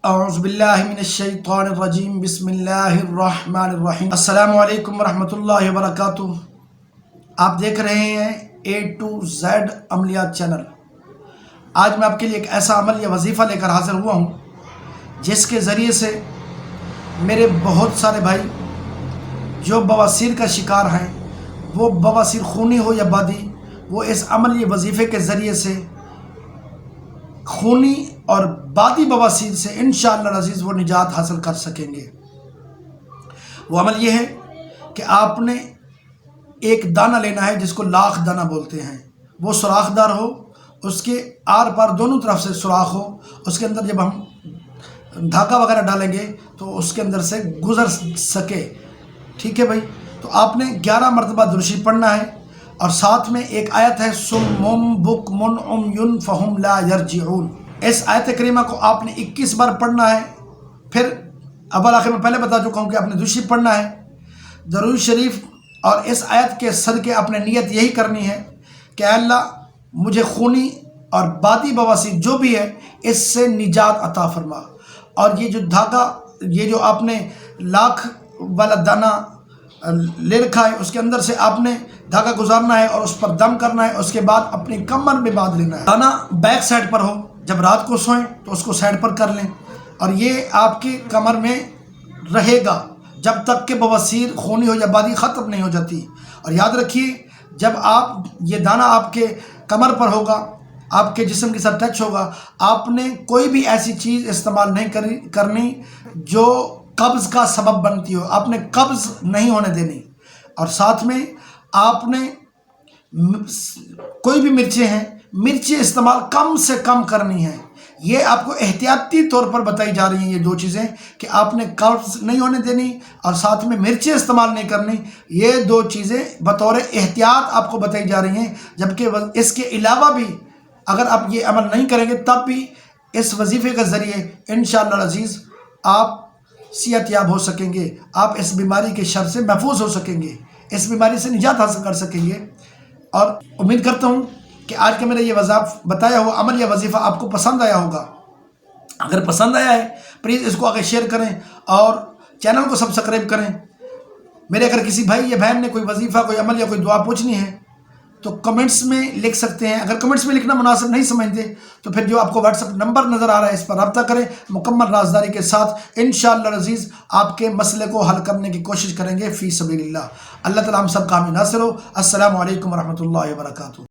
اعوذ باللہ من الشیطان الرجیم بسم اللہ الرحمن الرحیم السلام علیکم ورحمۃ اللہ وبرکاتہ۔ آپ دیکھ رہے ہیں A to Z عملیات چینل۔ آج میں آپ کے لیے ایک ایسا عمل یا وظیفہ لے کر حاضر ہوا ہوں جس کے ذریعے سے میرے بہت سارے بھائی جو بواسیر کا شکار ہیں، وہ بواسیر خونی ہو یا بادی، وہ اس عمل یا وظیفے کے ذریعے سے خونی اور بادی بواسیر سے انشاءاللہ العزیز وہ نجات حاصل کر سکیں گے۔ وہ عمل یہ ہے کہ آپ نے ایک دانہ لینا ہے جس کو لاکھ دانہ بولتے ہیں، وہ سوراخ دار ہو، اس کے آر پار دونوں طرف سے سوراخ ہو، اس کے اندر جب ہم دھاگا وغیرہ ڈالیں گے تو اس کے اندر سے گزر سکے، ٹھیک ہے بھائی۔ تو آپ نے 11 مرتبہ درود شریف پڑھنا ہے، اور ساتھ میں ایک آیت ہے صم بکم عمی فہم لا یرجعون۔ اس آیت کریمہ کو آپ نے 21 بار پڑھنا ہے۔ پھر اول آخر میں پہلے بتا چکا ہوں کہ آپ نے درود شریف پڑھنا ہے، درود شریف اور اس آیت کے صدقے آپ نے نیت یہی کرنی ہے کہ اے اللہ مجھے خونی اور بادی بواسیر جو بھی ہے اس سے نجات عطا فرما، اور یہ جو دھاگا، یہ جو آپ نے لاکھ والا دانہ لے رکھا ہے اس کے اندر سے آپ نے دھاگا گزارنا ہے اور اس پر دم کرنا ہے، اس کے بعد اپنی کمر میں باندھ لینا ہے۔ دانہ بیک سائڈ پر ہو، جب رات کو سوئیں تو اس کو سائڈ پر کر لیں، اور یہ آپ کی کمر میں رہے گا جب تک کہ بواسیر خونی ہو یا بادی ختم نہیں ہو جاتی۔ اور یاد رکھیے جب آپ یہ دانہ آپ کے کمر پر ہوگا، آپ کے جسم کے ساتھ ٹچ ہوگا، آپ نے کوئی بھی ایسی چیز استعمال نہیں کرنی جو قبض کا سبب بنتی ہو، آپ نے قبض نہیں ہونے دینی۔ اور ساتھ میں آپ نے کوئی بھی مرچیں ہیں، مرچیں استعمال کم سے کم کرنی ہیں۔ یہ آپ کو احتیاطی طور پر بتائی جا رہی ہیں یہ دو چیزیں، کہ آپ نے قبض نہیں ہونے دینی اور ساتھ میں مرچیں استعمال نہیں کرنی۔ یہ دو چیزیں بطور احتیاط آپ کو بتائی جا رہی ہیں، جبکہ اس کے علاوہ بھی اگر آپ یہ عمل نہیں کریں گے تب بھی اس وظیفے کے ذریعے انشاءاللہ العزیز آپ صحت یاب ہو سکیں گے، آپ اس بیماری کے شر سے محفوظ ہو سکیں گے، اس بیماری سے نجات حاصل کر سکیں گے۔ اور امید کرتا ہوں کہ آج کا میرا یہ بتایا ہوا عمل یا وظیفہ آپ کو پسند آیا ہوگا۔ اگر پسند آیا ہے پلیز اس کو آگے شیئر کریں اور چینل کو سبسکرائب کریں۔ میرے اگر کسی بھائی یا بہن نے کوئی وظیفہ، کوئی عمل یا کوئی دعا پوچھنی ہے تو کمنٹس میں لکھ سکتے ہیں۔ اگر کمنٹس میں لکھنا مناسب نہیں سمجھتے تو پھر جو آپ کو واٹس ایپ نمبر نظر آ رہا ہے اس پر رابطہ کریں، مکمل رازداری کے ساتھ انشاءاللہ العزیز آپ کے مسئلے کو حل کرنے کی کوشش کریں گے فی سبیل اللہ۔ اللہ تعالی ہم سب کا حامی ناصر ہو۔ السلام علیکم ورحمۃ اللہ وبرکاتہ۔